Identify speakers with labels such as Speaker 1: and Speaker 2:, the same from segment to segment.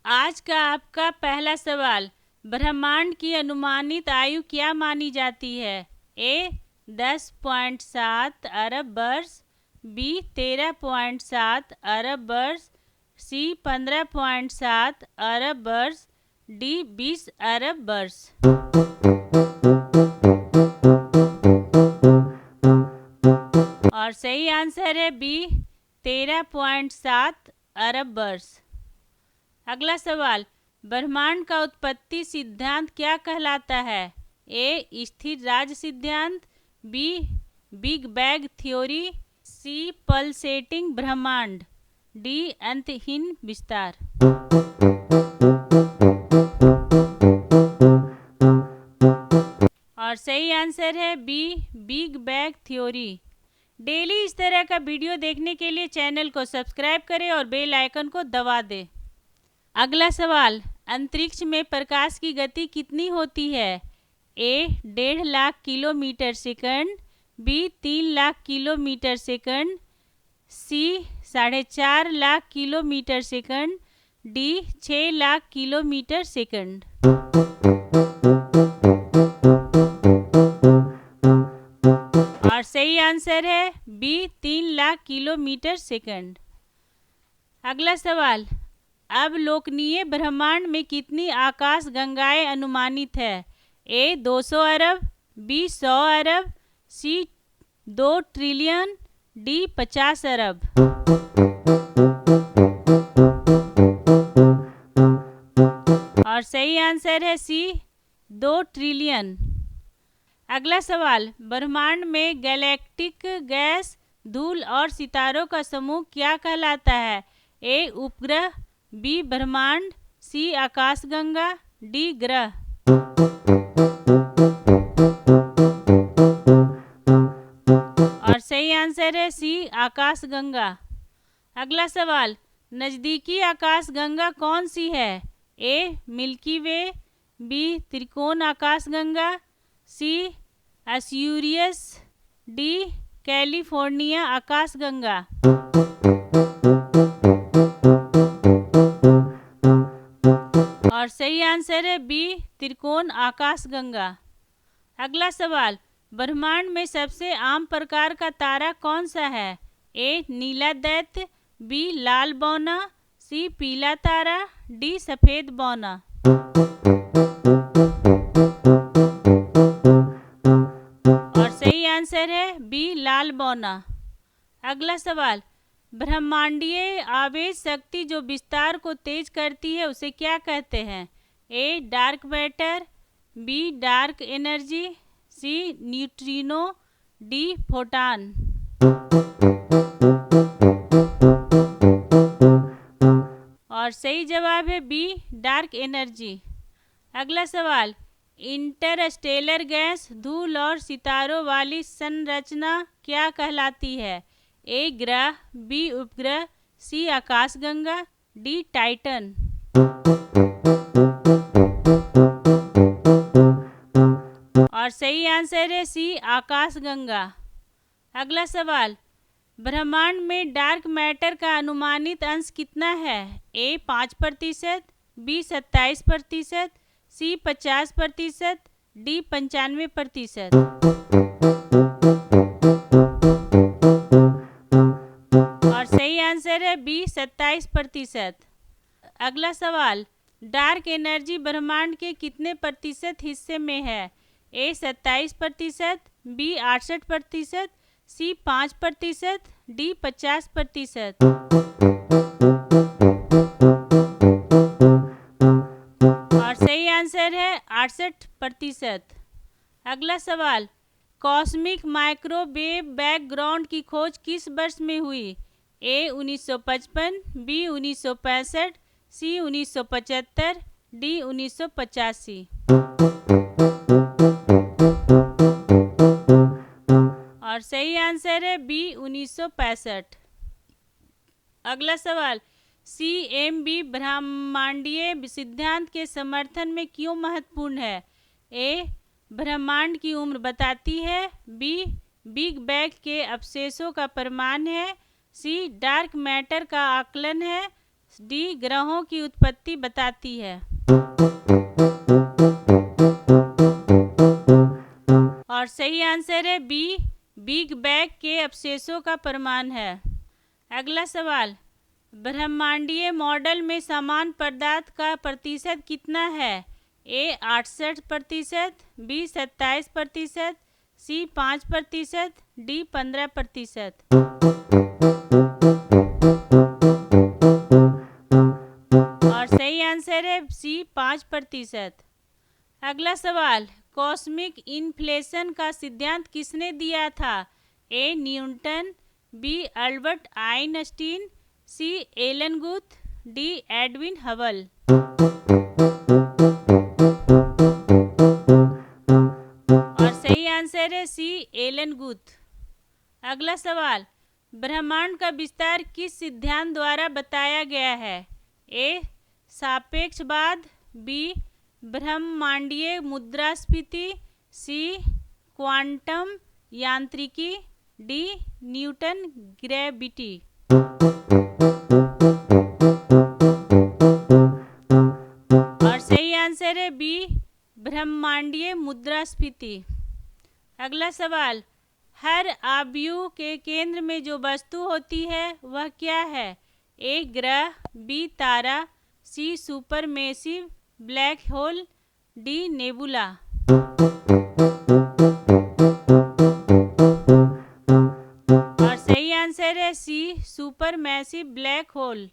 Speaker 1: आज का आपका पहला सवाल, ब्रह्मांड की अनुमानित आयु क्या मानी जाती है? ए 10.7 अरब वर्ष, बी 13.7 अरब वर्ष, सी 15.7 अरब वर्ष, डी 20 अरब वर्ष। और सही आंसर है बी 13.7 अरब वर्ष। अगला सवाल, ब्रह्मांड का उत्पत्ति सिद्धांत क्या कहलाता है? ए स्थिर राज्य सिद्धांत, B big bang theory, C pulsating ब्रह्मांड, डी अंतहीन विस्तार। और सही आंसर है B big bang theory. Daily इस तरह का वीडियो देखने के लिए चैनल को सब्सक्राइब करें और बेल आइकन को दबा दें। अगला सवाल, अंतरिक्ष में प्रकाश की गति कितनी होती है? A 1.5 lakh kilometre second, B 3 lakh kilometre second, C 4.5 lakh kilometre second, D 6 lakh kilometre second. और सही आंसर है बी 3 लाख किलोमीटर सेकंड। अगला सवाल, अवलोकनीय ब्रह्मांड में कितनी आकाश गंगाएं अनुमानित है? ए 200 अरब, बी 100 अरब, सी 2 ट्रिलियन, डी 50 अरब। और सही आंसर है सी 2 ट्रिलियन। अगला सवाल, ब्रह्मांड में गैलेक्टिक गैस, धूल और सितारों का समूह क्या कहलाता है? ए उपग्रह, बी ब्रह्मांड, सी आकाशगंगा, डी ग्रह। और सही आंसर है सी आकाशगंगा। अगला सवाल, नजदीकी आकाशगंगा कौन सी है? ए मिल्की वे, बी त्रिकोण आकाशगंगा, सी अस्यूरियस, डी कैलिफोर्निया आकाशगंगा। और सही आंसर है बी त्रिकोण आकाशगंगा। अगला सवाल, ब्रह्मांड में सबसे आम प्रकार का तारा कौन सा है? ए नीला दैत्य, बी लाल बौना, सी पीला तारा, डी सफेद बौना। और सही आंसर है बी लाल बौना। अगला सवाल, ब्रह्मांडीय आवेश शक्ति जो विस्तार को तेज करती है उसे क्या कहते हैं? A dark matter, B dark energy, C neutrino, D photon. और सही जवाब है बी डार्क एनर्जी। अगला सवाल, इंटरस्टेलर गैस, धूल और सितारों वाली संरचना क्या कहलाती है? ए ग्रह, बी उपग्रह, सी आकाशगंगा, डी टाइटन। और सही आंसर है सी आकाशगंगा। अगला सवाल, ब्रह्मांड में डार्क मैटर का अनुमानित अंश कितना है? ए 5%, बी 27%, सी 50%, डी 95%। और सही आंसर है बी 27%। अगला सवाल, डार्क एनर्जी ब्रह्मांड के कितने प्रतिशत हिस्से में है? ए 27%, बी 68%, सी 5%, डी 50%। और सही आंसर है 68%। अगला सवाल, कॉस्मिक माइक्रोवेव बैकग्राउंड की खोज किस वर्ष में हुई? ए 1955, बी 1965, सी 1975, डी 1985। और सही आंसर है बी 1965। अगला सवाल, CMB ब्रह्मांडीय सिद्धांत के समर्थन में क्यों महत्वपूर्ण है? ए ब्रह्मांड की उम्र बताती है, बी बिग बैंग के अवशेषों का प्रमाण है, सी डार्क मैटर का आकलन है, डी ग्रहों की उत्पत्ति बताती है। और सही आंसर है बी, बिग बैंग के अवशेषों का प्रमाण है। अगला सवाल, ब्रह्मांडीय मॉडल में समान पदार्थ का प्रतिशत कितना है? ए 68%, बी 27%, सी 5%, डी 15%। और सही आंसर है सी 5%। अगला सवाल, कॉस्मिक इन्फ्लेशन का सिद्धांत किसने दिया था? A Newton, B Albert Einstein, C Alan Guth, D Edwin Hubble. और सही आंसर है सी एलन गुथ। अगला सवाल, ब्रह्मांड का विस्तार किस सिद्धांत द्वारा बताया गया है? ए सापेक्षवाद, बी ब्रह्मांडीय मुद्रास्फीति, सी क्वांटम यांत्रिकी, डी न्यूटन ग्रेविटी। और सही आंसर है बी ब्रह्मांडीय मुद्रास्फीति। अगला सवाल, हर आयु के केंद्र में जो वस्तु होती है वह क्या है? ए ग्रह, बी तारा, C supermassive black hole, D nebula. और सही आंसर है सी सुपरमैसिव ब्लैक होल।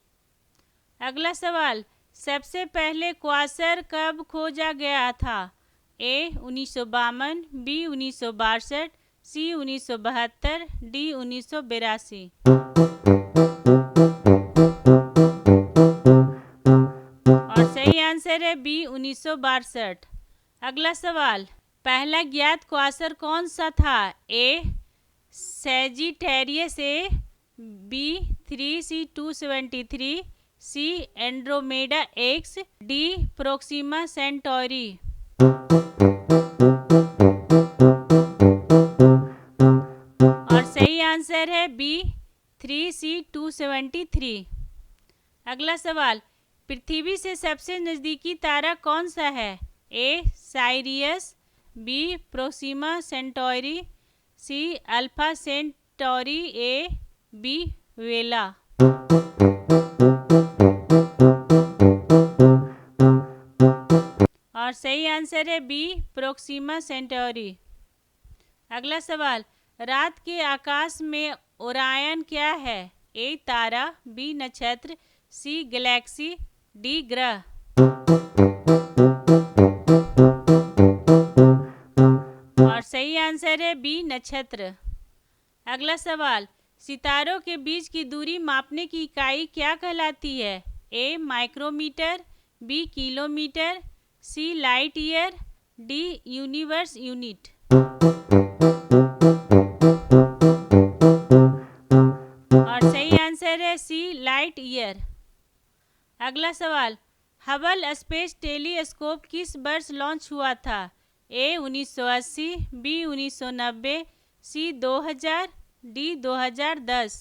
Speaker 1: अगला सवाल, सबसे पहले क्वासर कब खोजा गया था? ए 1952, बी 1962, सी 1972, डी 1982। और सही आंसर है बी 1962। अगला सवाल, पहला ज्ञात क्वासर कौन सा था? A Sagittarius A, B 3C273, C Andromeda X, D Proxima Centauri. और सही आंसर है बी 3C273। अगला सवाल, पृथ्वी से सबसे नज़दीकी तारा कौन सा है? A Sirius, B Proxima Centauri, C Alpha Centauri A, B Vela. और सही आंसर है बी प्रोक्सिमा सेंटोरी। अगला सवाल, रात के आकाश में ओरायन क्या है? ए तारा, बी नक्षत्र, सी गैलेक्सी, डी ग्रह। और सही आंसर है बी नक्षत्र। अगला सवाल, सितारों के बीच की दूरी मापने की इकाई क्या कहलाती है? A micrometre, B kilometre, C light year, D universe unit. और सही आंसर है सी लाइट ईयर। अगला सवाल, हबल स्पेस टेलीस्कोप किस वर्ष लॉन्च हुआ था? ए 1980, बी 1990, सी 2000, डी 2010।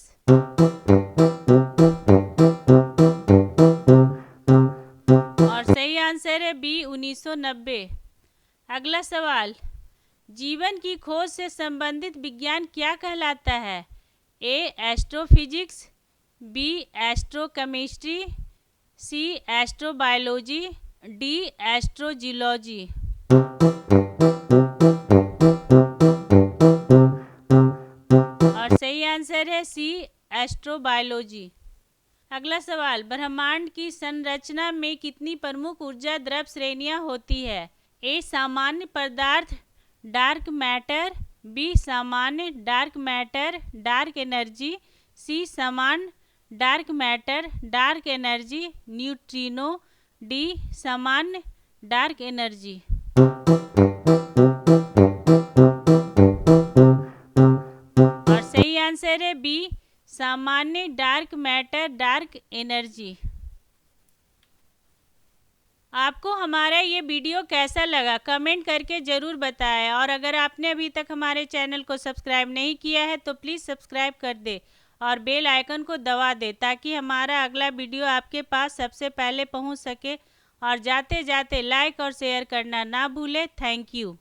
Speaker 1: और सही आंसर है बी 1990। अगला सवाल, जीवन की खोज से संबंधित विज्ञान क्या कहलाता है? ए एस्ट्रोफिजिक्स, बी एस्ट्रोकेमिस्ट्री, सी एस्ट्रोबायोलॉजी, डी एस्ट्रोजियोलॉजी। और सही आंसर है सी एस्ट्रोबायोलॉजी। अगला सवाल, ब्रह्मांड की संरचना में कितनी प्रमुख ऊर्जा द्रव श्रेणियां होती है? ए सामान्य पदार्थ डार्क मैटर, बी सामान्य डार्क मैटर डार्क एनर्जी, सी सामान्य dark matter dark energy neutrino, D सामान्य डार्क एनर्जी। और सही आंसर है बी सामान्य डार्क मैटर डार्क एनर्जी। आपको हमारा ये वीडियो कैसा लगा कमेंट करके ज़रूर बताएं, और अगर आपने अभी तक हमारे चैनल को सब्सक्राइब नहीं किया है तो प्लीज़ सब्सक्राइब कर दे और बेल आइकन को दबा दें ताकि हमारा अगला वीडियो आपके पास सबसे पहले पहुंच सके। और जाते जाते लाइक और शेयर करना ना भूलें। Thank you.